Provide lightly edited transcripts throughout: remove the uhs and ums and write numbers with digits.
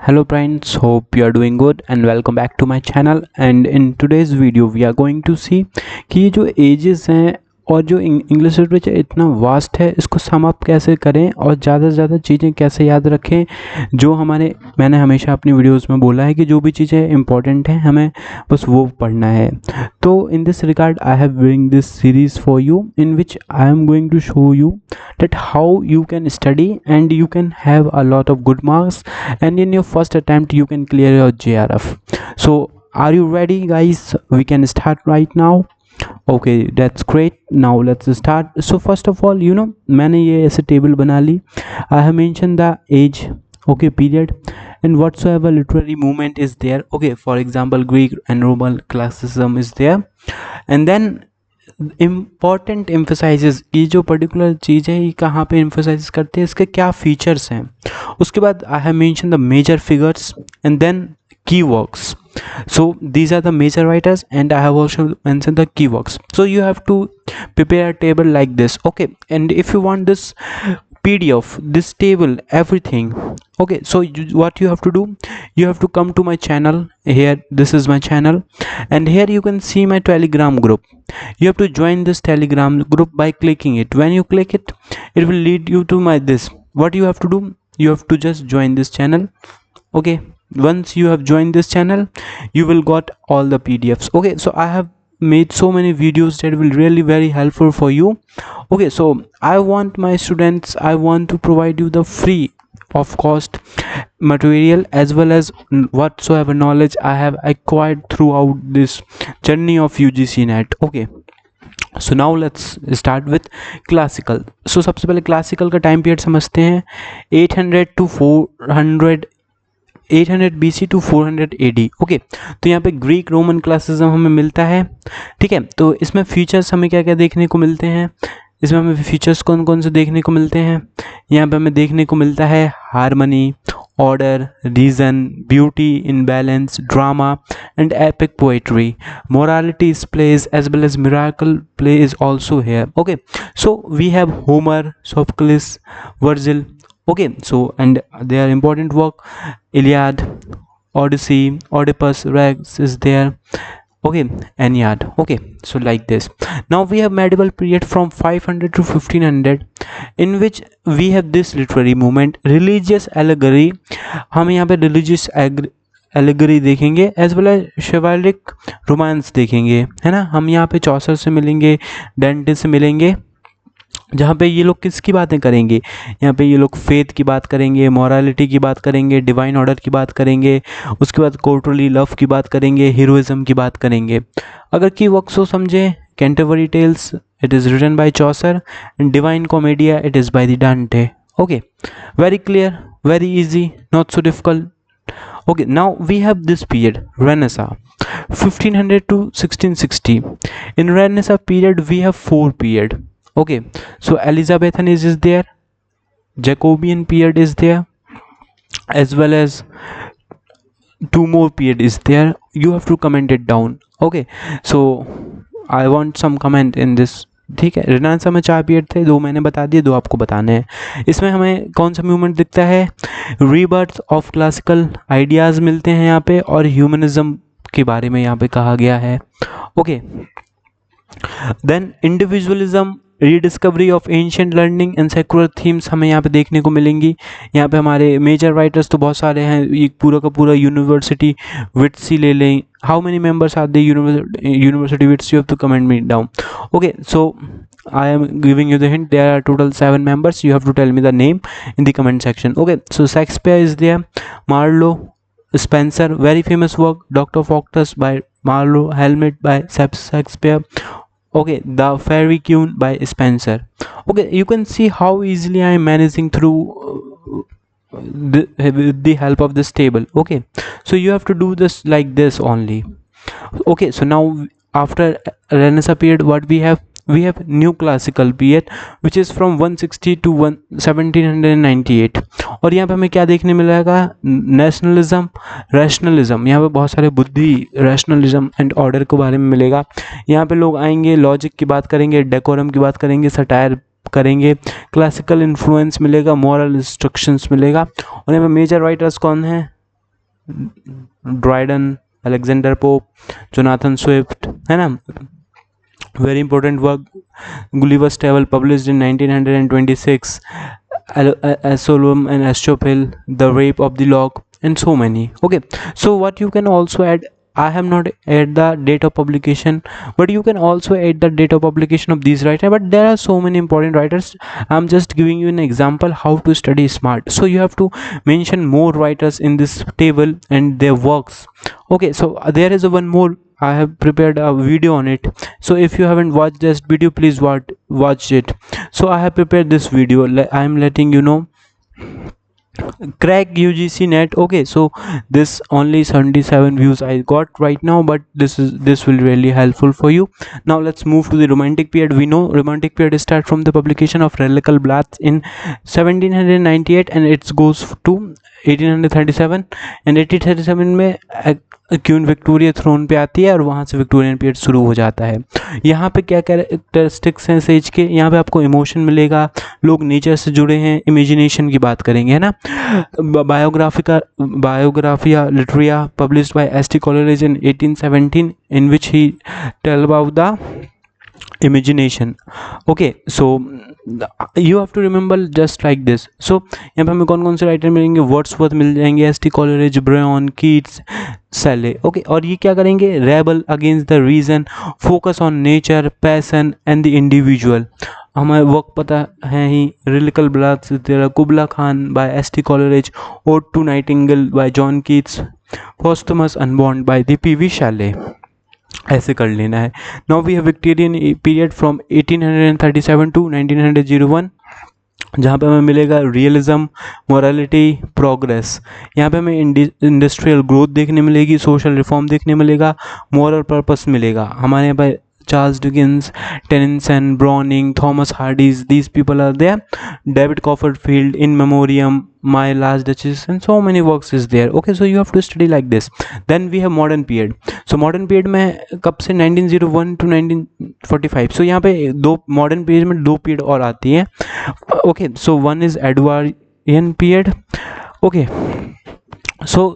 Hello friends, hope you are doing good and welcome back to my channel. And in today's video we are going to see कि ये जो edges हैं और जो English literature इतना vast है, इसको सम अप कैसे करें और ज़्यादा से ज़्यादा चीज़ें कैसे याद रखें। जो मैंने हमेशा अपनी वीडियोस में बोला है कि जो भी चीज़ें इंपॉर्टेंट हैं हमें बस वो पढ़ना है। तो in this regard I have bring this series for you in which I am going to show you that how you can study and you can have a lot of good marks, and in your first attempt you can clear your JRF. So are you ready guys? We can start right now. Okay, that's great. Now let's start. So first of all, मैंने ये ऐसे table बना ली. I have mentioned the age, okay, period, and whatsoever literary movement is there. Okay, for example Greek and Roman classicism is there, and then important emphasises, ये जो particular चीज़ है ये कहाँ पे एम्फोसाइज करते हैं, इसके क्या फीचर्स हैं। उसके बाद I have mention the major figures and then key works. So these are the major writers and I have also mentioned the key works. So you have to prepare a table like this, okay, and if you want this PDF, this table, everything, okay, so what you have to do, you have to come to my channel. Here this is my channel and here you can see my Telegram group. You have to join this Telegram group by clicking it. When you click it, it will lead you to my this. What you have to do, you have to just join this channel, okay. Once you have joined this channel, you will got all the PDFs, okay. So I have made so many videos that will really very helpful for you, okay. So I want my students, I want to provide you the free of cost material as well as whatsoever knowledge I have acquired throughout this journey of UGC NET, okay. So now let's start with classical. सो सबसे पहले classical का time period समझते हैं. 800 BC to 400 AD, okay. तो यहाँ पे Greek Roman classicism हमें मिलता है, ठीक है. तो इसमें फीचर्स हमें क्या क्या देखने को मिलते हैं, इसमें हमें फीचर्स कौन कौन से देखने को मिलते हैं. यहाँ पे हमें देखने को मिलता है harmony, order, reason, beauty in balance, drama and epic poetry. Morality is plays as well as miracle play is also here, okay. So we have Homer, Sophocles, Virgil, okay. So and their important work, Iliad, Odyssey, Oedipus Rex is there, okay, Aeneid, okay. So like this. Now we have medieval period from 500 to 1500 in which we have this literary movement, religious allegory. हम यहाँ पे religious allegory देखेंगे as well as chivalric romance देखेंगे, है ना. हम यहाँ पे चौसर से मिलेंगे, डेंटे से मिलेंगे, जहाँ पे ये लोग किसकी बातें करेंगे, यहाँ पे ये लोग फेथ की बात करेंगे, मॉरलिटी की बात करेंगे, डिवाइन ऑर्डर की बात करेंगे, उसके बाद कोर्टरली लव की बात करेंगे, हीरोइज्म की बात करेंगे. अगर की वर्क्स को समझे, Canterbury Tales it is written by Chaucer and Divine Commedia it is by the Dante, okay. Very clear, very easy, not so difficult, okay. Now we have this period Renaissance 1500 to 1660. In Renaissance period we have four period, okay. So Elizabethan is there, Jacobean period is there, as well as two more period is there. You have to comment it down, okay. So I want some comment in this, ठीक है. Renaissance में 4 period थे, 2 मैंने बता दिए, 2 आपको बताने हैं. इसमें हमें कौन सा मूवमेंट दिखता है, रीबर्थ ऑफ क्लासिकल आइडियाज़ मिलते हैं यहाँ पे और ह्यूमनिज्म के बारे में यहाँ पे कहा गया है, okay. Then individualism, rediscovery of ancient learning and secular themes हमें यहाँ पे देखने को मिलेंगी. यहाँ पे हमारे मेजर राइटर्स तो बहुत सारे हैं, ये पूरा का पूरा यूनिवर्सिटी विट्स ही ले लें. How many members are the university wits, you have to comment me down, okay. So I am giving you the hint, there are total 7 members, you have to tell me the name in the comment section, okay. So Shakespeare is there, Marlowe, Spenser, very famous work, Dr. Faustus by Marlowe, Hamlet by Shakespeare, okay. The Fairy Queen by Spenser, okay. You can see how easily I am managing through with the help of this table, okay. So you have to do this like this only, okay. So now after Renaissance period what we have new classical period which is from 160 to 1798. और यहाँ पे हमें क्या देखने मिलेगा, nationalism, rationalism. यहाँ पे बहुत सारे बुद्धि, रैशनलिज्म एंड ऑर्डर के बारे में मिलेगा. यहाँ पे लोग आएंगे, लॉजिक की बात करेंगे, डेकोरम की बात करेंगे, सटायर करेंगे, क्लासिकल इन्फ्लुएंस मिलेगा, मॉरल इंस्ट्रक्शंस मिलेगा. और यहाँ पे मेजर राइटर्स कौन हैं, Dryden, Alexander pope, Jonathan Swift, है ना। Very important work Gulliver's table published in 1926, Solom and Astrophil, The Rape of the Lock, and so many. Okay, so what you can also add, I have not add the date of publication, but you can also add the date of publication of these writers. But there are so many important writers. I'm just giving you an example how to study smart. So you have to mention more writers in this table and their works. Okay, so there is one more. I have prepared a video on it. So if you haven't watched this video, please watch it. So I have prepared this video. I am letting you know. Crack UGC net. Okay, so this only 77 views I got right now, but this will really helpful for you. Now let's move to the romantic period. We know romantic period start from the publication of Relical Blatt in 1798 and it goes to 1837, and 1837 में queen Victoria throne पे आती है और वहाँ से Victorian period शुरू हो जाता है। यहाँ पे क्या कैरेक्टरिस्टिक्स हैं सेज के, यहाँ पे आपको इमोशन मिलेगा, लोग नेचर से जुड़े हैं, इमेजिनेशन की बात करेंगे, है ना। Biographia Literaria published by S T. Coleridge in 1817 in which he tell about the imagination. Okay, so you have to remember just like this. So यहाँ पे हमें कौन कौन से राइटर मिलेंगे, वर्ड्सवर्थ मिल जाएंगे, S T. Coleridge, Byron, Keats, Shelley. Okay, और ये क्या करेंगे, rebel against the reason, focus on nature, passion and the individual. हमें वर्क पता है ही, lyrical ballads, Kubla Khan by S T. Coleridge, ode to nightingale by John Keats, पोस्टमस Unbound by the P V. Shelley. ऐसे कर लेना है. Now we have Victorian period from 1837 to 1901, जहाँ पे हमें मिलेगा रियलिज्म, मोरालिटी, प्रोग्रेस. यहाँ पे हमें इंडस्ट्रियल ग्रोथ देखने मिलेगी, सोशल रिफॉर्म देखने मिलेगा, मॉरल पर्पस मिलेगा. हमारे यहाँ पे Charles Dickens, Tennyson, Browning, Thomas Hardy, these people are there. David Copperfield, In Memoriam, My Last Duchess, and so many works is there. Okay, so you have to study like this. Then we have modern period. So modern period में कब से 1901 to 1945. So यहाँ पे दो modern period में दो period और आती हैं. Okay, so one is Edwardian period. Okay, so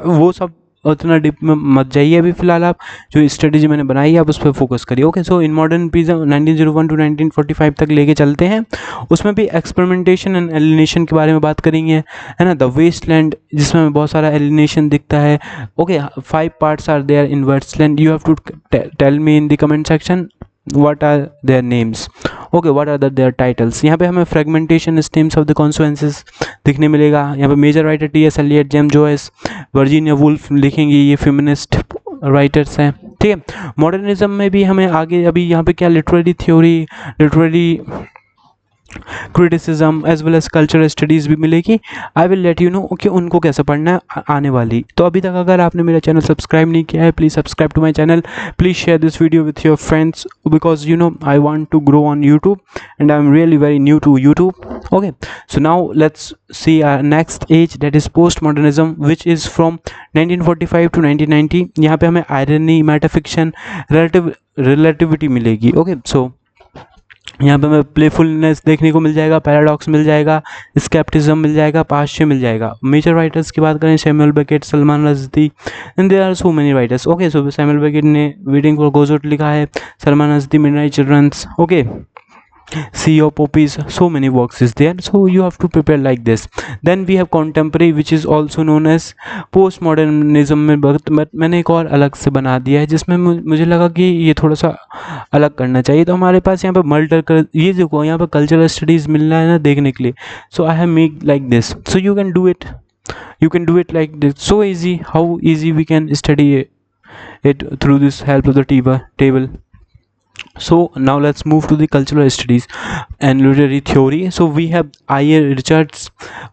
वो सब उतना डिप में मत जाइए अभी फिलहाल, आप जो स्ट्रेटेजी मैंने बनाई है आप उस पर फोकस करिए. Okay, so in modern period 1901 to 1945 तक लेके चलते हैं. उसमें भी एक्सपेरिमेंटेशन एंड एलिनेशन के बारे में बात करेंगे, है ना. द वेस्टलैंड, जिसमें हमें बहुत सारा एलिनेशन दिखता है. Okay, 5 parts are there in Wasteland. You have to tell me in the comment section what are their names. Okay, what are their titles. यहाँ पे हमें fragmentation stems of the consequences दिखने मिलेगा. यहाँ पे major writer T S. Eliot, James Joyce, Virginia Woolf लिखेंगे, ये feminist writers हैं. ठीक है. मॉडर्निज्म में भी हमें आगे अभी यहाँ पे क्या literary theory, literary criticism as well as cultural studies भी मिलेगी. I will let you know कि उनको कैसे पढ़ना है आने वाली. तो अभी तक अगर आपने मेरा चैनल सब्सक्राइब नहीं किया है, please subscribe to my channel. Please share this video with your friends because you know I want to grow on YouTube and I am really very new to YouTube. Okay, so now let's see our next age, that is post modernism, which is from 1945 to 1990. यहाँ पे हमें irony, metafiction, relativity मिलेगी. Okay, so यहाँ पे हमें playfulness देखने को मिल जाएगा, पैराडॉक्स मिल जाएगा, स्केप्टिज्म मिल जाएगा, पाश्चे मिल जाएगा. मेजर राइटर्स की बात करें, Samuel Beckett, Salman Rushdie, and there are so many writers. Okay, so Samuel Beckett ने वेटिंग फॉर गोजोट लिखा है, Salman Rushdie midnight children's. Okay, Sea of Poppies, so many works is there. So you have to prepare like this. Then we have contemporary, which is also known as postmodernism में but मैंने एक और अलग से बना दिया है, जिसमें मुझे लगा कि ये थोड़ा सा अलग करना चाहिए. तो हमारे पास यहाँ पे मल्टर ये देखो, यहाँ पे कल्चरल स्टडीज़ मिल रहा है ना देखने के लिए. So I have make like this. So you can do it, you can do it like this. So easy, how easy we can study it through this help of the table. So now let's move to the cultural studies and literary theory. So we have I.A. Richards.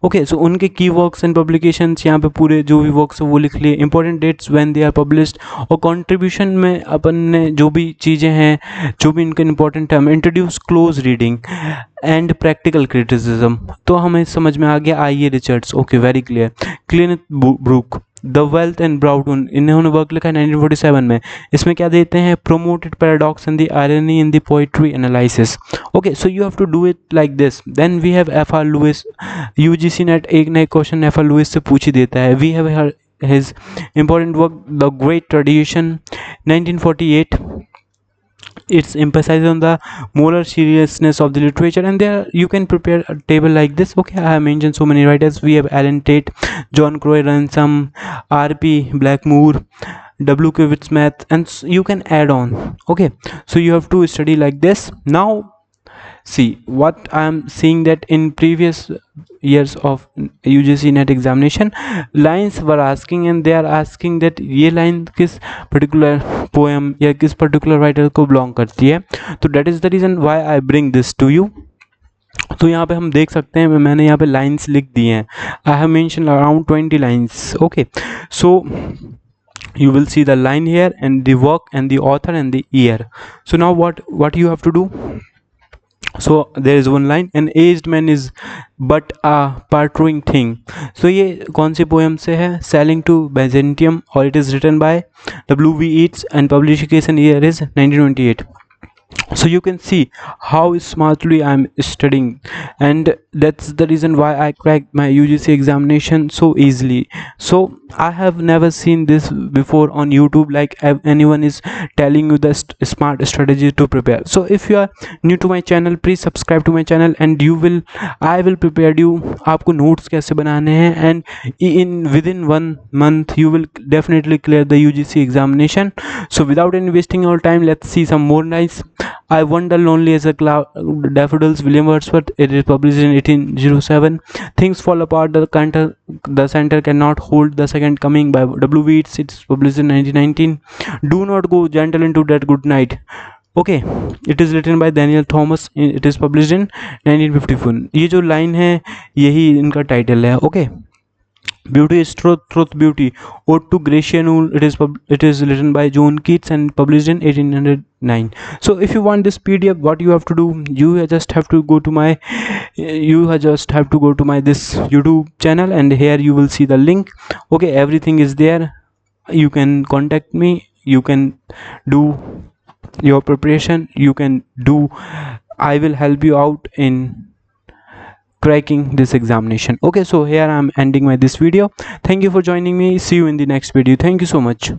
Okay, so उनके key works and publications यहाँ पे पूरे जो भी works है वो लिख लिए. Important dates when they are published. और contribution में अपन ने जो भी चीज़ें हैं, जो भी इनका important है, introduce close reading and practical criticism. तो हमें समझ में आ गया I.A. Richards. Okay, very clear. Kenneth Brooke, the wealth and Browton, इन्होंने वर्क लिखा है 1947 में. इसमें क्या देते हैं, promoted paradox and the irony in the poetry analysis. Okay, so you have to do it like this. Then we have F R Leavis. UGC net एक ना एक क्वेश्चन एफ आर लुइस से पूछ ही देता है. We have his important work, The Great Tradition, 1948. It's emphasized on the moral seriousness of the literature, and there you can prepare a table like this. Okay, I have mentioned so many writers. We have Alan Tate, John Crowe Ransom, R.P. Blackmore, W.K. Smith, and you can add on. Okay, so you have to study like this. Now see what I am seeing, that in previous years of UGC NET examination, lines were asking, and they are asking that ये line किस particular poem या किस particular writer को belong करती है. तो that is the reason why I bring this to you. तो यहाँ पे हम देख सकते हैं, मैंने यहाँ पे लाइन्स लिख दी हैं. आई have mention around 20 lines. Okay, so you will see the line here and the work and the author and the year. So now what you have to do? So there is one line, an aged man is but a partruing thing. So ये कौन सी poem से है? Selling to Byzantium, और it is written by W.V. Yeats and publication year is 1928. So you can see how smartly I'm studying, and that's the reason why I cracked my UGC examination so easily. So I have never seen this before on YouTube, like anyone is telling you the smart strategy to prepare. So if you are new to my channel, please subscribe to my channel, and I will prepare you आपको notes कैसे बनाने हैं, and in within 1 month you will definitely clear the UGC examination. So without any wasting your time, let's see some more nice. I Wander Lonely as a Cloud, Daffodils, William Wordsworth. It is published in 1807. Things Fall Apart, the Center Cannot Hold the Second Coming by W.V. Yeats. It's published in 1919. Do Not Go Gentle Into That Good Night. Okay, it is written by Daniel Thomas. It is published in 1954. ये जो line है यही इनका title है. Okay. Beauty is Truth, Beauty. Ode to Gracia Nool. It is written by John Keats and published in 1809. So if you want this PDF, what you have to do? You just have to go to my this YouTube channel, and here you will see the link. Okay, everything is there. You can contact me. You can do your preparation. You can do. I will help you out in cracking this examination. Okay, so here I am ending this video. Thank you for joining me. See you in the next video. Thank you so much.